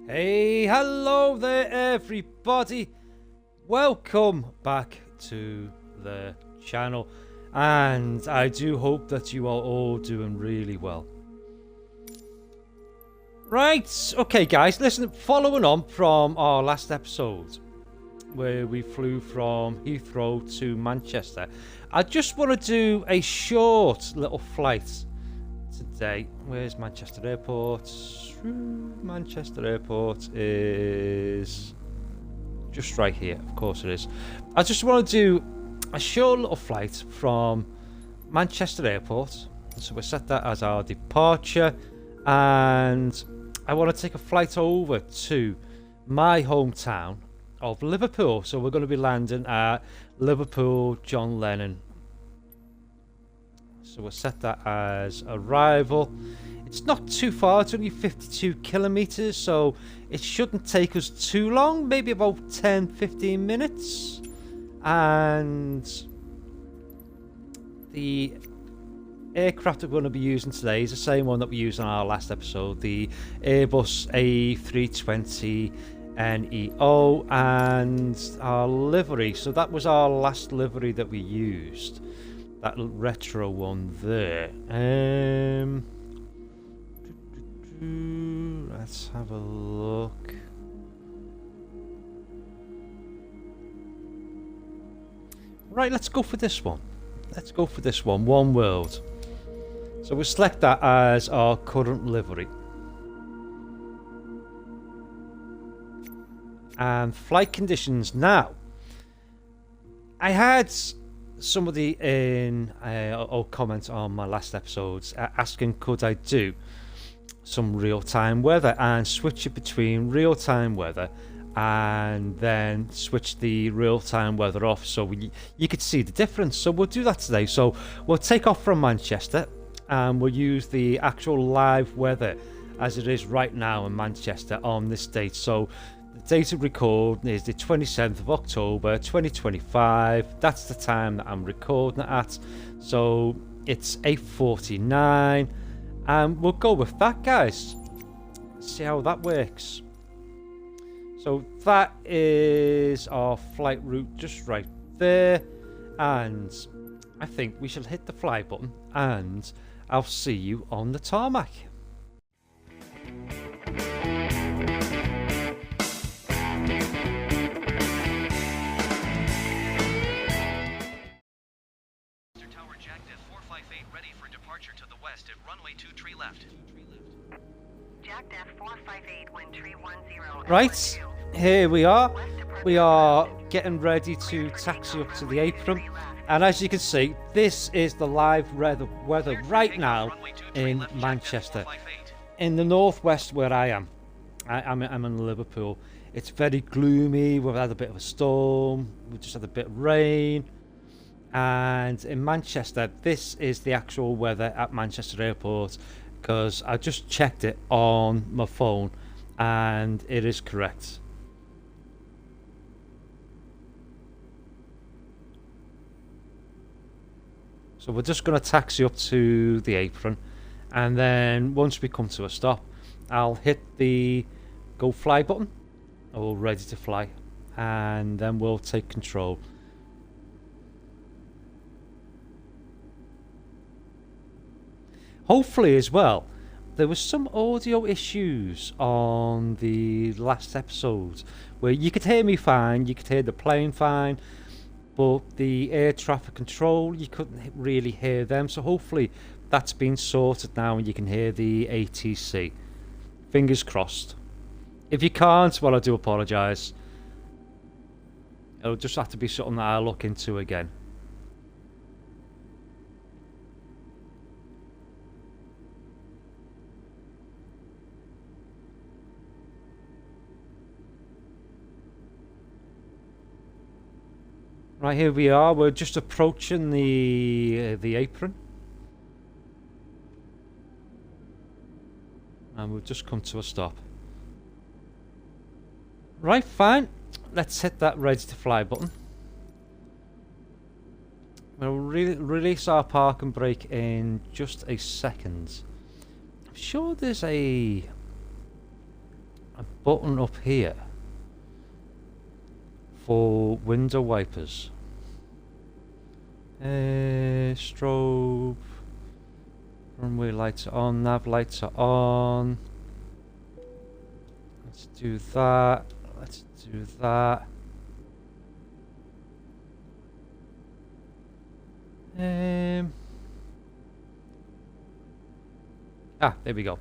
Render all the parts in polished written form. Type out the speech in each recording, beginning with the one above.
Hey, hello there everybody. Welcome back to the channel, and I do hope that you are all doing really well. Right, okay guys, listen, following on from our last episode where we flew from Heathrow to Manchester, I just want to do a short little flight today. Where's Manchester Airport? Manchester Airport is just right here. Of course it is. I just want to do a short little flight from Manchester Airport. So we set that as our departure, and I want to take a flight over to my hometown of Liverpool. So we're going to be landing at Liverpool John Lennon. So we'll set that as arrival. It's not too far, it's only 52 kilometers, so it shouldn't take us too long, maybe about 10-15 minutes. And the aircraft we're going to be using today is the same one that we used on our last episode, the Airbus A320neo, and our livery. So that was our last livery that we used, that retro one there. Let's have a look. Right, let's go for this one. Let's go for this one, Oneworld. So we'll select that as our current livery. And flight conditions now. I had somebody in or comment on my last episodes asking could I do some real-time weather and switch it between real-time weather and then switch the real-time weather off so you could see the difference. So we'll do that today. So we'll take off from Manchester and we'll use the actual live weather as it is right now in Manchester on this date. So the date of record is the 27th of October 2025. That's the time that I'm recording it at. So it's 8:49. And we'll go with that, guys. See how that works. So that is our flight route just right there. And I think we shall hit the fly button and I'll see you on the tarmac. Ready for departure to the west at runway 23 left. JACDF 458 wind 310. Right, here we are. We are getting ready to taxi up to the apron. And as you can see, this is the live weather right now in Manchester. In the northwest where I am. I'm in Liverpool. It's very gloomy. We've had a bit of a storm. We've just had a bit of rain. And in Manchester, this is the actual weather at Manchester Airport, because I just checked it on my phone and it is correct. So we're just going to taxi up to the apron, and then once we come to a stop, I'll hit the go fly button, all ready to fly, and then we'll take control. Hopefully as well, there was some audio issues on the last episode where you could hear me fine, you could hear the plane fine, but the air traffic control, you couldn't really hear them. So hopefully that's been sorted now and you can hear the ATC. Fingers crossed. If you can't, well, I do apologise. It'll just have to be something that I'll look into again. Right, here we are. We're just approaching the apron, and we've just come to a stop. Right, fine. Let's hit that ready to fly button. We'll release our park and brake in just a second. I'm sure there's a a button up here for window wipers. Strobe. Runway lights are on, nav lights are on. Let's do that. Let's do that. There we go.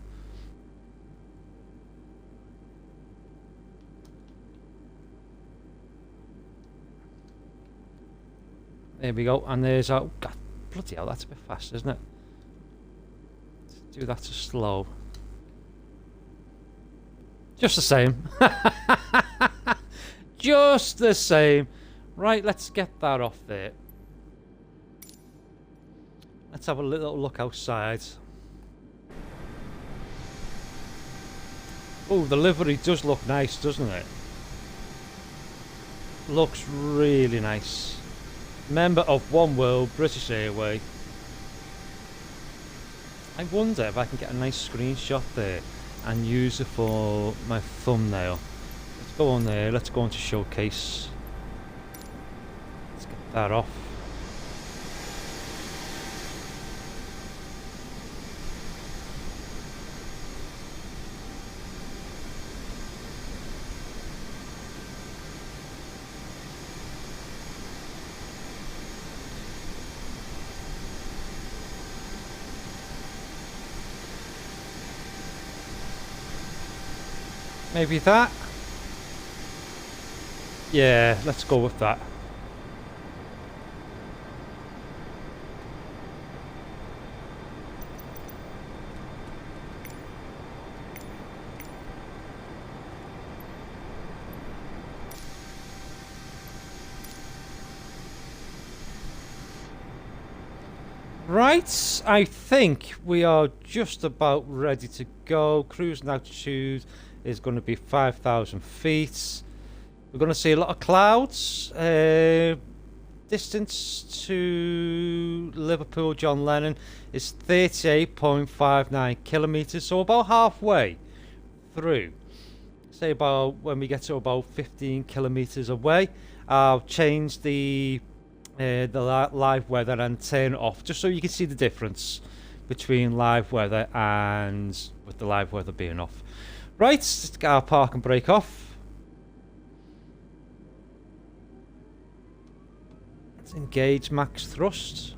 There we go, and there's our... God, bloody hell, that's a bit fast, isn't it? Let's do that to slow. Just the same. Just the same. Right, let's get that off there. Let's have a little look outside. Oh, the livery does look nice, doesn't it? Looks really nice. Member of Oneworld, British Airways. I wonder if I can get a nice screenshot there and use it for my thumbnail. Let's go on there, let's go into showcase. Let's get that off. Maybe that? Yeah, let's go with that. Right, I think we are just about ready to go. Cruising altitude is going to be 5,000 feet. We're going to see a lot of clouds. Distance to Liverpool John Lennon is 38.59 kilometres, so about halfway through. Say about when we get to about 15 kilometres away, I'll change the live weather and turn it off, just so you can see the difference between live weather and with the live weather being off. Right, let's get our park and brake off. Let's engage max thrust.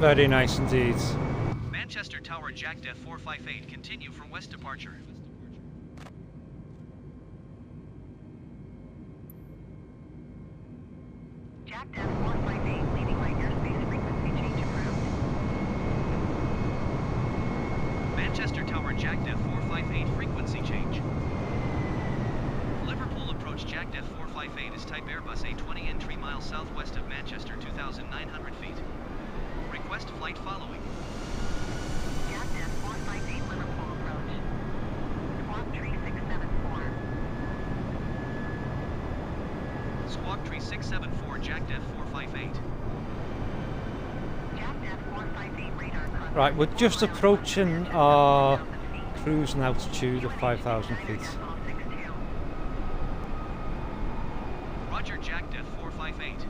Very nice indeed. Manchester Tower JACDEF 458, continue for west departure. JACDEF 458, leading right airspace, frequency change approved. Manchester Tower JACDEF 458, frequency change. Liverpool approach JACDEF 458 is type Airbus A320neo and 3 miles southwest of Manchester, 2,900 feet. Request flight following. JACDEF 458, Liverpool approach. Squawk 3674. Squawk 3674, JACDEF 458. JACDEF 458, radar crossing. Right, we're just approaching our cruising altitude of 5,000 feet. Roger, JACDEF 458.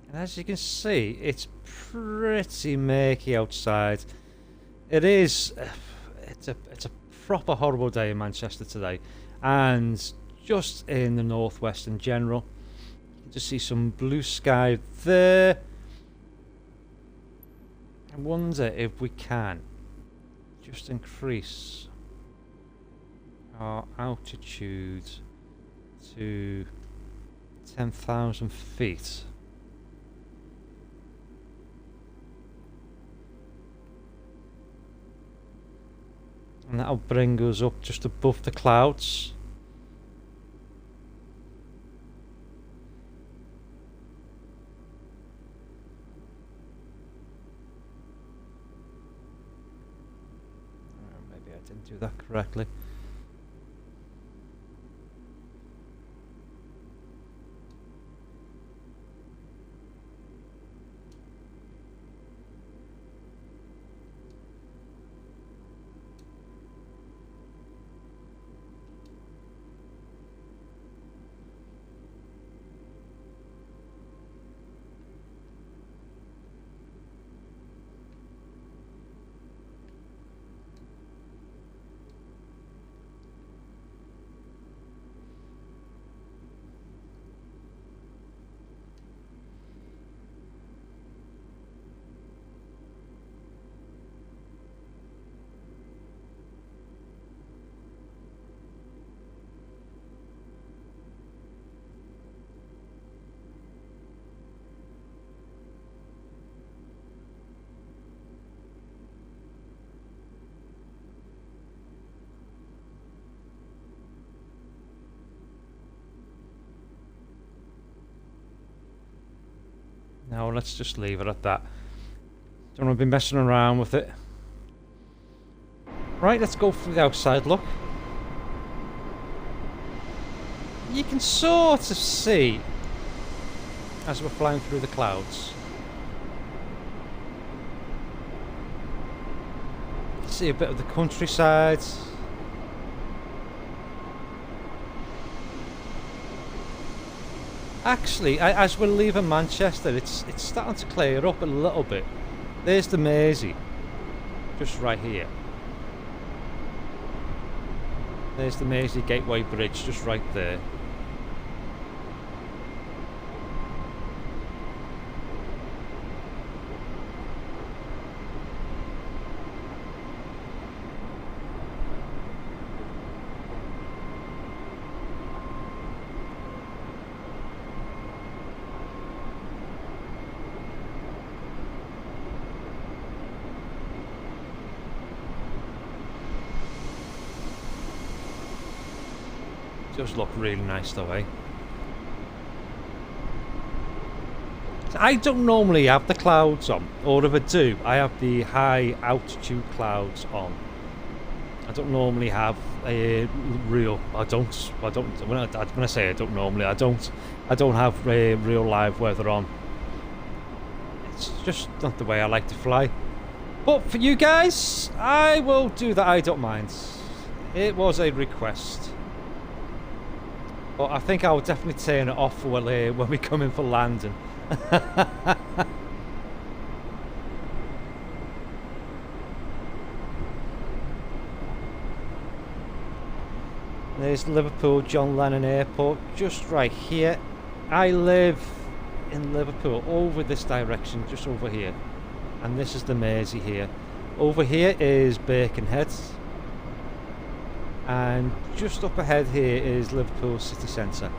And as you can see, it's pretty murky outside. It is. It's a proper horrible day in Manchester today, and just in the northwest in general. You can to see some blue sky there. I wonder if we can just increase our altitude to 10,000 feet. And that'll bring us up just above the clouds. Maybe I didn't do that correctly. No, let's just leave it at that. Don't want to be messing around with it. Right, let's go for the outside look. You can sort of see, as we're flying through the clouds, see a bit of the countryside. Actually, as we're leaving Manchester, it's starting to clear up a little bit. There's the Mersey, just right here. There's the Mersey Gateway Bridge, just right there. Does look really nice though, eh? So I don't normally have the clouds on, or if I do, I have the high altitude clouds on. I don't normally have a real. When I say I don't normally, I don't have real live weather on. It's just not the way I like to fly. But for you guys, I will do that. I don't mind. It was a request. But I think I'll definitely turn it off when we come in for landing. There's Liverpool John Lennon Airport, just right here. I live in Liverpool, over this direction, just over here. And this is the Mersey here. Over here is Birkenhead. And just up ahead here is Liverpool city centre.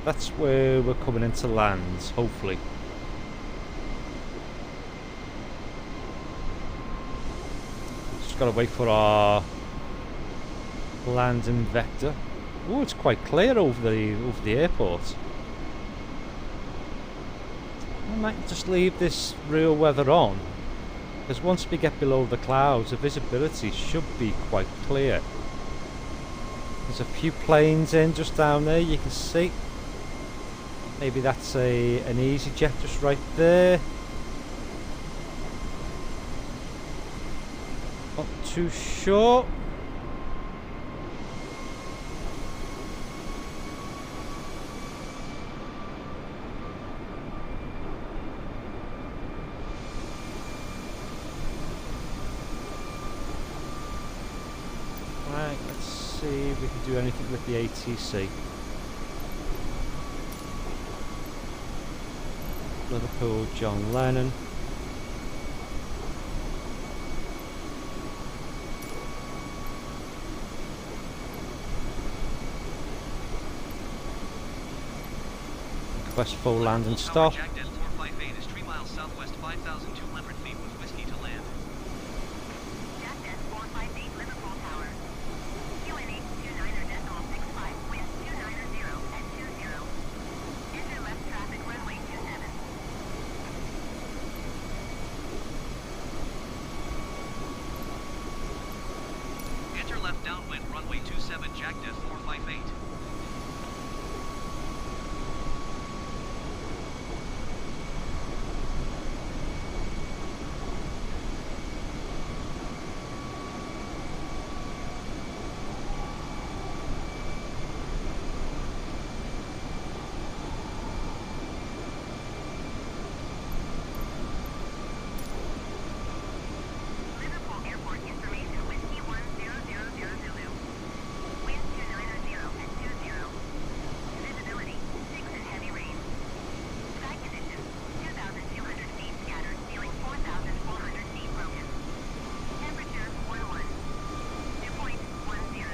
That's where we're coming in to land, hopefully. Just gotta wait for our landing vector. Oh, it's quite clear over the airport. I might just leave this real weather on, because once we get below the clouds, the visibility should be quite clear. There's a few planes in just down there, you can see. Maybe that's an EasyJet just right there. Not too sure. Right, let's see if we can do anything with the ATC. Liverpool John Lennon. Request full land and stop. Jacked at 458 is 3 miles southwest, 5,200 feet with whiskey to land. Jacked 458 Liverpool Tower. QNH 29.65, wind 290 at 20. Enter left traffic runway 27. Enter left downwind runway 27, jacked at 458. Liverpool Airport information whiskey 1000 Zulu. Wind 290 at 20. Visibility 6 and heavy rain. Sky conditions 2,200 feet scattered, ceiling 4,400 feet broken. Temperature 11. Dew point 10.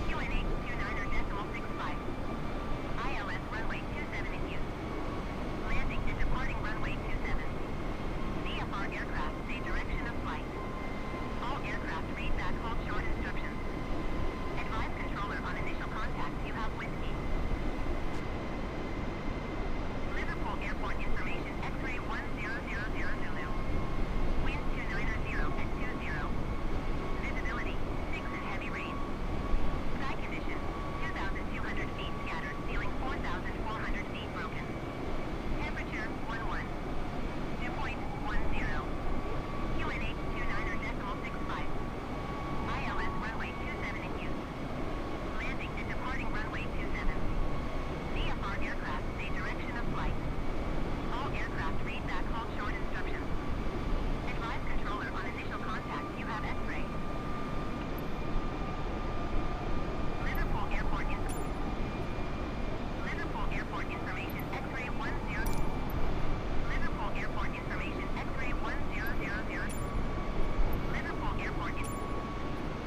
QNH 29.65. ILS runway 27 in use. Landing and departing runway 27. VFR aircraft say direction of flight. All aircraft read back hold short instructions. Advise controller on initial contact you have whiskey. Liverpool Airport information X-ray 1000 Zulu. Wind 290 at 20. Visibility 6 and heavy rain. Sky conditions 2,200 feet scattered, ceiling 4,400 feet broken. Temperature 11. Dew point 10. QNH 29.65. ILS runway 27 in use. Landing and departing runway 27. VFR aircraft say direction of flight. All aircraft read back hold short instructions. Advise controller on initial contact you have X-ray. Liverpool Airport Liverpool Airport information X-ray 10. Liverpool Airport information X-ray 1000. Liverpool Airport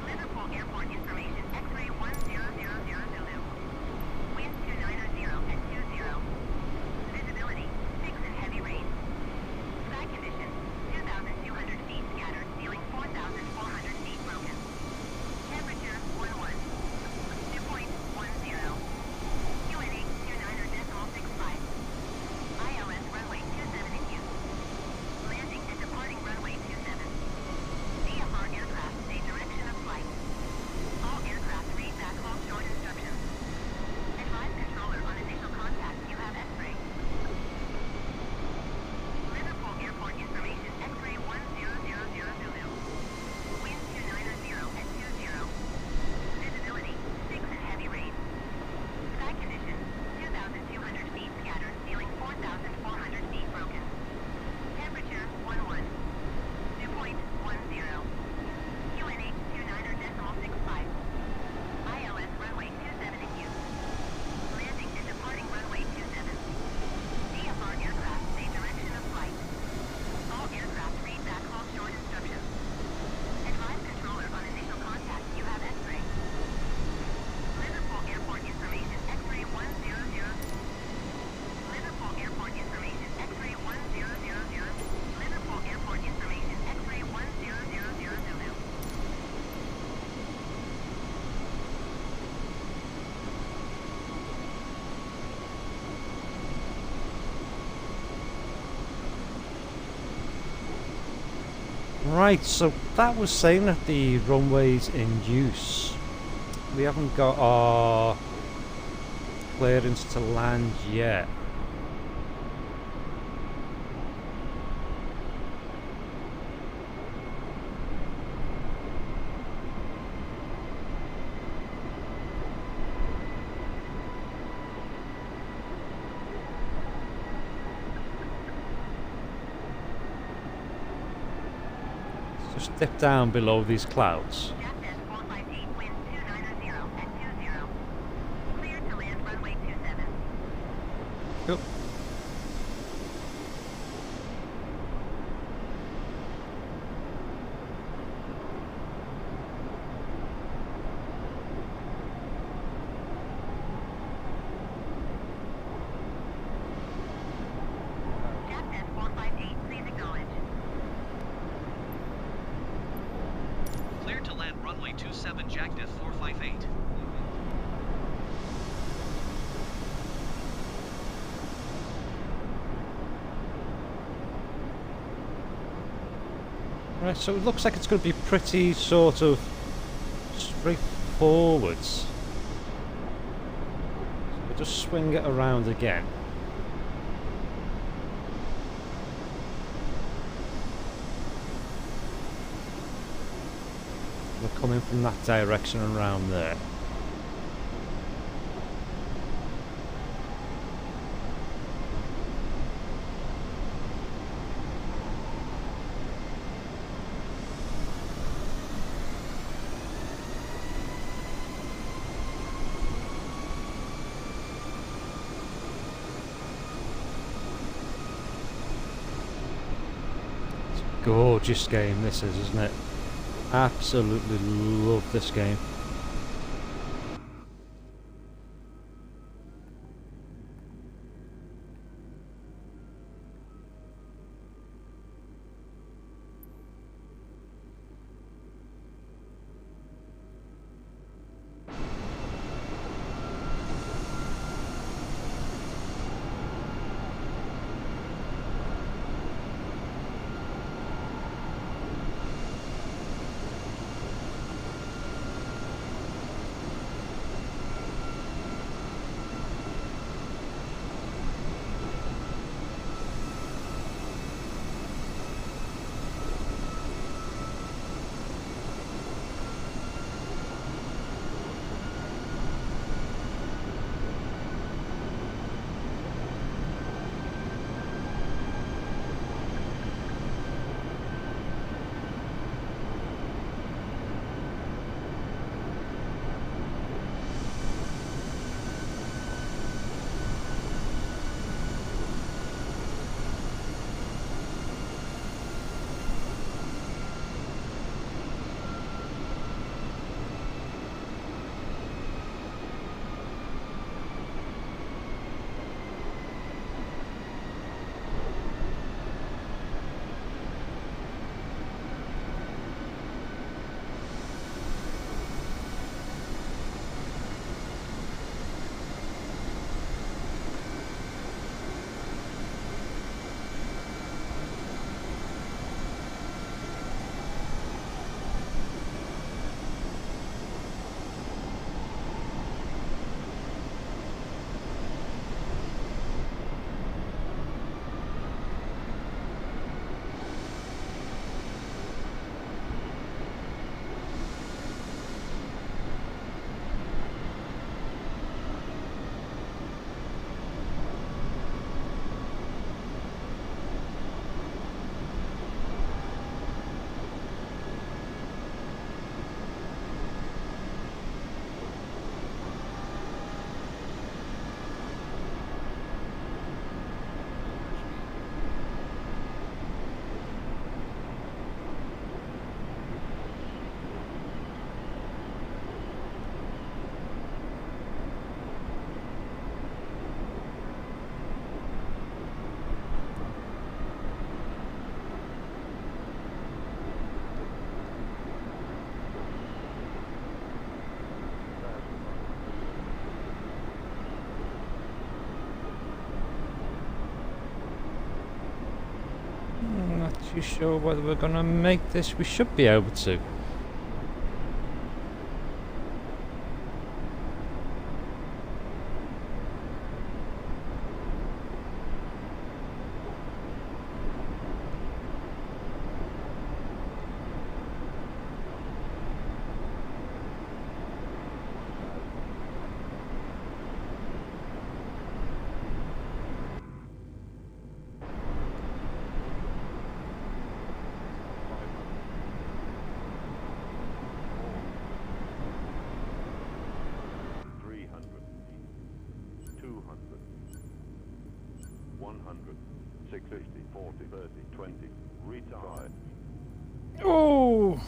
Liverpool Airport information X-ray 1000 Zulu. Wind 290 at 20. Visibility 6 and heavy rain. Sky conditions 2,200 feet scattered, ceiling 4,400 feet broken. Temperature 11. Dew point 10. QNH 29.65. ILS runway 27 in use. Landing and departing runway 27. VFR aircraft say direction of flight. All aircraft read back hold short instructions. Advise controller on initial contact you have X-ray. Liverpool Airport information X-ray 1000 Zulu. Wind 290 at 20. Visibility 6 and heavy rain. Sky conditions 2,200 feet scattered, ceiling 4,400 feet broken. Temperature 11. Dew point 10. QNH 29.65. ILS runway 27 in use. Landing and departing runway 27. VFR aircraft say direction of flight. All aircraft read back hold short instructions. Advise controller on initial contact you have X-ray. Liverpool Airport information X-ray 1000. Liverpool Airport information X-ray 1000. Liverpool Airport information X-ray 1000 Zulu. Right, so that was saying that the runway's in use. We haven't got our clearance to land yet. Just dip down below these clouds. Jacked 458 wind 290 Yep. JetS 458, please acknowledge. Clear to land runway 27 JACDEF 458. Right, so it looks like it's going to be pretty sort of straightforward. So we'll just swing it around again. We're coming from that direction around there. Gorgeous game this is, isn't it? Absolutely love this game. Not too sure whether we're going to make this. We should be able to. 100, 650, 40, 30, 20, retard. Oh!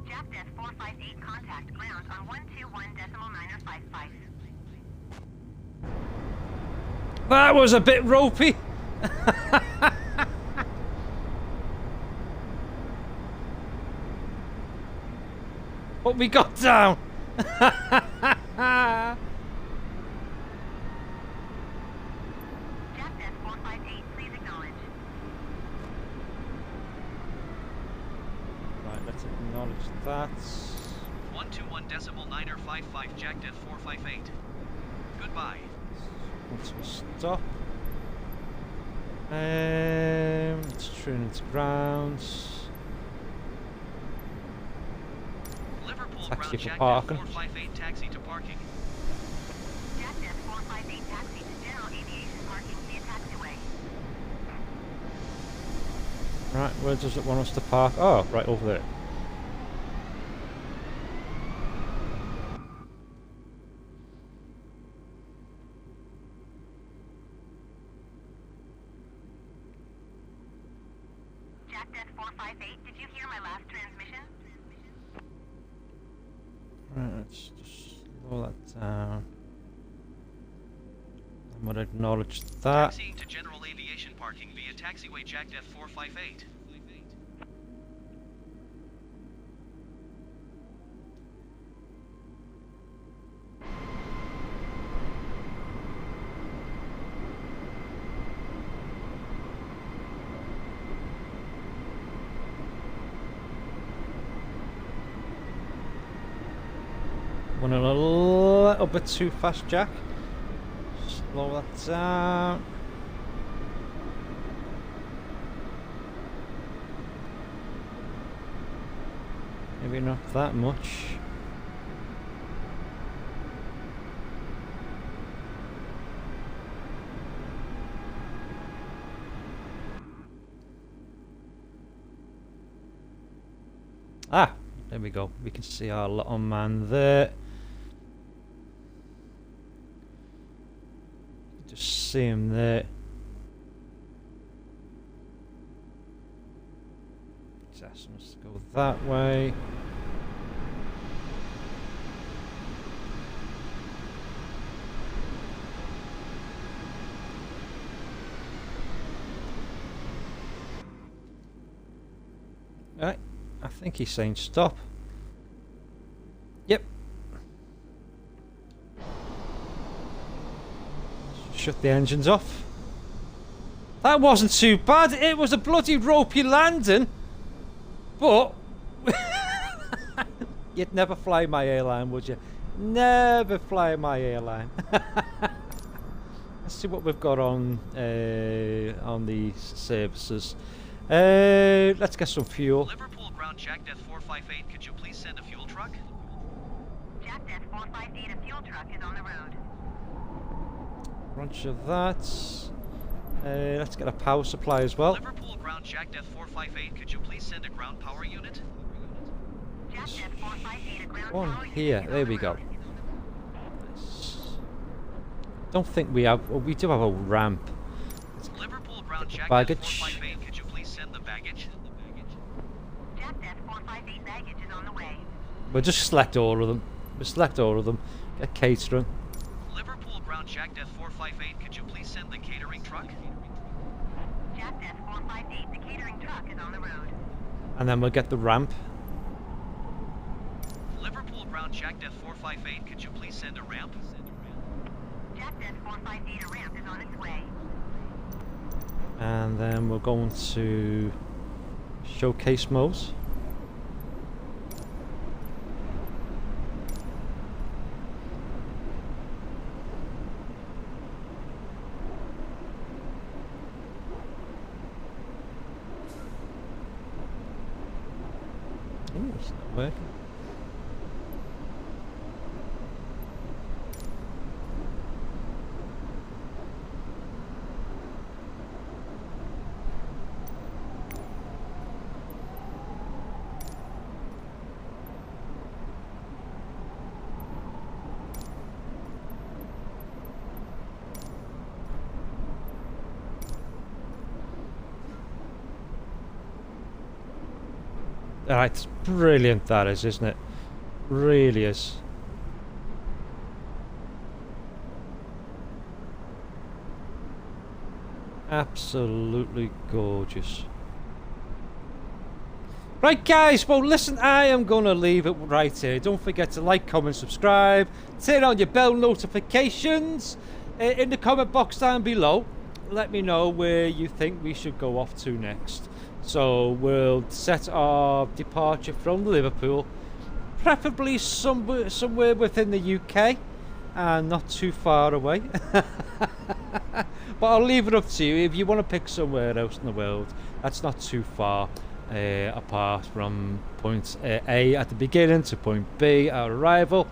Jack 458 contact ground on 121.955. That was a bit ropey. But we got down. Jack 458, please acknowledge. Right, let's acknowledge that. 121.955 Jack 458. Goodbye. Once we stop. Let's turn into grounds. Liverpool Taxi ground for Jack parking. 458 taxi to parking. Jack 458 taxi to general aviation parking via taxiway. Right, where does it want us to park? Oh, right over there. Jack 458, did you hear my last transmission? Right, let's just slow that down. I'm gonna acknowledge that. Taxiing to general aviation parking via taxiway Jack 458. Went a little bit too fast, Jack. Slow that down. Maybe not that much. Ah, there we go. We can see our little man there. Just see him there. He's asking us to go that way. Right, I think he's saying stop. Yep. Shut the engines off. That wasn't too bad. It was a bloody ropey landing. But you'd never fly my airline, would you? Never fly my airline. Let's see what we've got on the services. Let's get some fuel. Liverpool ground Jack 458, could you please send a fuel truck? Jack 458, a fuel truck is on the road. Roger that. Let's get a power supply as well. Liverpool ground Jack 458, could you please send a ground power unit? Jack 458, a ground One power here. unit is There on we the go. road. Nice. Don't think we have. Oh, we do have a ramp. Liverpool ground Jack baggage. 458, could you please send the baggage? Jack 458 baggage is on the way. We'll just select all of them. We'll select all of them. Get catering. Liverpool ground Jack 458, could you please send the catering truck? Jack 458, the catering truck is on the road. And then we'll get the ramp. Liverpool ground Jack 458, could you please send a ramp? Jack 458, a ramp is on its way. And then we're going to showcase mode. Ooh, it's not working. It's brilliant, that is, isn't it? Really is. Absolutely gorgeous. Right, guys, well, listen, I am going to leave it right here. Don't forget to like, comment, subscribe, turn on your bell notifications. In the comment box down below, let me know where you think we should go off to next. So we'll set our departure from Liverpool, preferably somewhere within the UK and not too far away. But I'll leave it up to you. If you want to pick somewhere else in the world that's not too far apart from point A at the beginning to point B at arrival,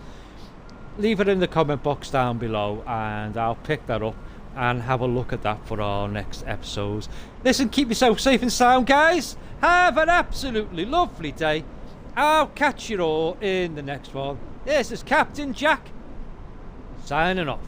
leave it in the comment box down below and I'll pick that up and have a look at that for our next episodes. Listen, keep yourself safe and sound, guys. Have an absolutely lovely day. I'll catch you all in the next one. This is Captain Jack signing off.